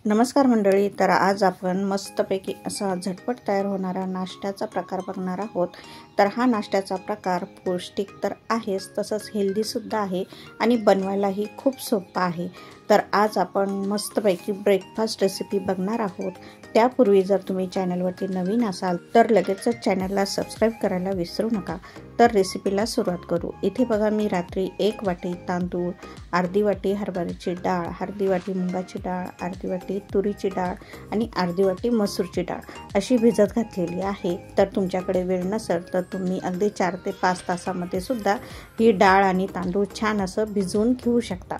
नमस्कार मंडळी, तर आज आपण मस्तपैकी असा झटपट तयार होणारा नाश्त्याचा प्रकार बघणार आहोत। तर हा नाश्त्याचा प्रकार पौष्टिक तर आहेच, तसंच हेल्दीसुद्धा आहे आणि बनवायलाही खूप सोपा आहे। तर आज आपण मस्तपैकी ब्रेकफास्ट रेसिपी बघणार आहोत। त्यापूर्वी जर तुम्ही चॅनलवरती नवीन असाल तर लगेचच चॅनलला सबस्क्राईब करायला विसरू नका। तर रेसिपीला सुरुवात करू। इथे बघा, मी रात्री 1 वाटी तांदूळ, अर्धी वाटी हरभऱ्याची डाळ, अर्धी वाटी मुगाची डाळ, अर्धी वाटी तुरीची डाळ आणि अर्धी वाटी मसूरची डाळ अशी भिजत घातलेली आहे। तर तुमच्याकडे वेळ नसेल तर तुम्ही अगदी 4 ते 5 तासामध्ये सुद्धा ही डाळ आणि तांदूळ छान असं भिजवून घेऊ शकता।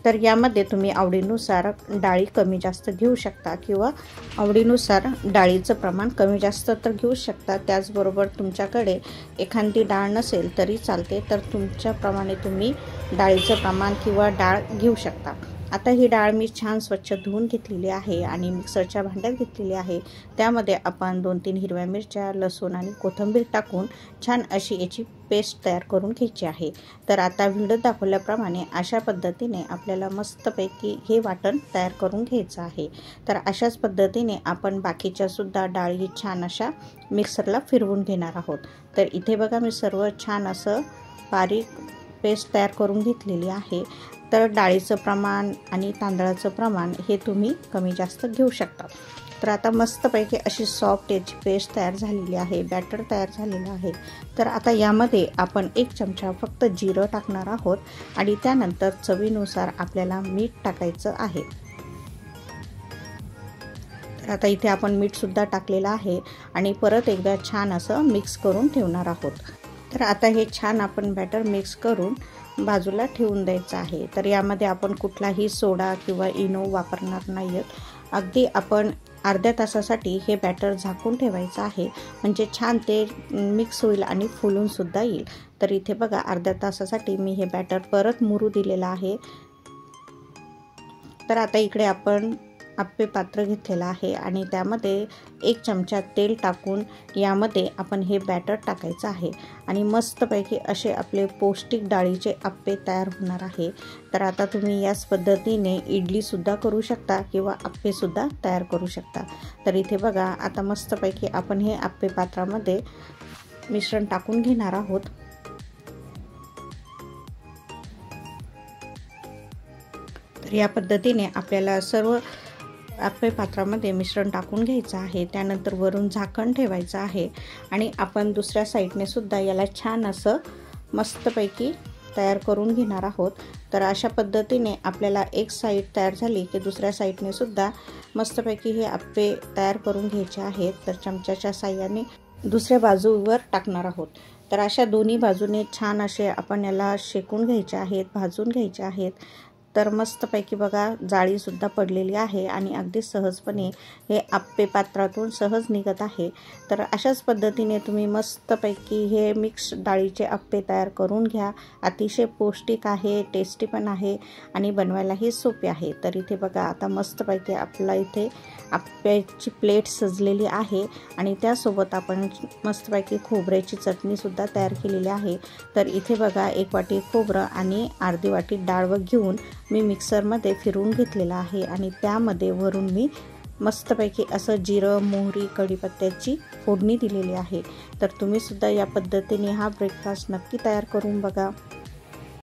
तर यामध्ये तुम्ही आवडीनुसार डाळी कमी जास्त घेऊ शकता किंवा आवडीनुसार डाळीचं प्रमाण कमी जास्त तर घेऊ शकता। त्याचबरोबर तुमच्याकडे एखादी डाळ नसेल तरी चालते, तर तुमच्याप्रमाणे तुम्ही डाळीचं प्रमाण किंवा डाळ घेऊ शकता। आता ही डाळ मी छान स्वच्छ धुवून घेतलेली आहे आणि मिक्सरच्या भांड्यात घेतलेली आहे। त्यामध्ये आपण 2-3 हिरव्या मिरच्या, लसूण आणि कोथिंबीर टाकून छान अशी याची पेस्ट तयार करून घ्यायची आहे। तर आता व्हिडिओ दाखवल्याप्रमाणे अशा पद्धतीने आपल्याला मस्तपैकी हे वाटण तयार करून घ्यायचं आहे। तर अशाच पद्धतीने आपण बाकीच्या सुद्धा डाळी छान अशा मिक्सरला फिरवून घेणार आहोत। तर इथे बघा, मी सर्व छान असं बारीक पेस्ट तयार करून घेतलेली आहे। तर डाळीचं प्रमाण आणि तांदळाचं प्रमाण हे तुम्ही कमी जास्त घेऊ शकता। तर आता मस्तपैकी अशी सॉफ्ट याची पेस्ट तयार झालेली आहे, बॅटर तयार झालेलं आहे। तर आता यामध्ये आपण 1 चमचा फक्त जिरं टाकणार आहोत आणि त्यानंतर चवीनुसार आपल्याला मीठ टाकायचं आहे। तर आता इथे आपण मीठ सुद्धा टाकलेलं आहे आणि परत एकदा छान असं मिक्स करून ठेवणार आहोत। तर आता हे छान आपण बॅटर मिक्स करून बाजूला ठेवून द्यायचं आहे। तर यामध्ये आपण कुठलाही सोडा किंवा इनो वापरणार नाहीत। अगदी आपण अर्ध्या तासासाठी हे बॅटर झाकून ठेवायचं आहे, म्हणजे छान ते मिक्स होईल आणि फुलून सुद्धा येईल। तर इथे बघा, अर्ध्या तासासाठी मी हे बॅटर परत मुरू दिलेलं आहे। तर आता इकडे आपण आप्पे पात्र घेतलेलं आहे आणि त्यामध्ये 1 चमचा तेल टाकून यामध्ये आपण हे बॅटर टाकायचं आहे आणि मस्तपैकी असे आपले पौष्टिक डाळीचे आप्पे तयार होणार आहे। तर आता तुम्ही याच पद्धतीने इडलीसुद्धा करू शकता किंवा आप्पेसुद्धा तयार करू शकता। तर इथे बघा, आता मस्तपैकी आपण हे आप्पे पात्रामध्ये मिश्रण टाकून घेणार आहोत। तर या पद्धतीने आपल्याला सर्व आप्पे पात्रामध्ये मिश्रण टाकून घ्यायचं आहे। त्यानंतर वरून झाकण ठेवायचं आहे आणि आपण दुसऱ्या साईडने सुद्धा याला छान असं मस्तपैकी तयार करून घेणार आहोत। तर अशा पद्धतीने आपल्याला एक साईड तयार झाली की दुसऱ्या साईडने सुद्धा मस्तपैकी हे आप्पे तयार करून घ्यायचे आहेत। तर चमच्याच्या साहाय्याने दुसऱ्या बाजूवर टाकणार आहोत। तर अशा दोन्ही बाजूने छान असे आपण याला शेकून घ्यायचे आहेत, भाजून घ्यायचे आहेत। तर मस्तपैकी बघा, जाळीसुद्धा पडलेली आहे आणि अगदी सहजपणे हे आप्पे पात्रातून सहज निघत आहे। तर अशाच पद्धतीने तुम्ही मस्तपैकी हे मिक्स डाळीचे आप्पे तयार करून घ्या। अतिशय पौष्टिक आहे, टेस्टी पण आहे आणि बनवायलाही सोपे आहे। तर इथे बघा, आता मस्तपैकी आपला इथे आप्याची प्लेट सजलेली आहे आणि त्यासोबत आपण मस्तपैकी खोबऱ्याची चटणीसुद्धा तयार केलेली आहे। तर इथे बघा, 1 वाटी खोबरं आणि अर्धी वाटी डाळ घेऊन मी मिक्सरमध्ये फिरवून घेतलेला आहे आणि त्यामध्ये वरून मी मस्तपैकी असं जिरं, मोहरी, कढीपत्त्याची फोडणी दिलेली आहे। तर तुम्ही सुद्धा या पद्धतीने हा ब्रेकफास्ट नक्की तयार करून बघा।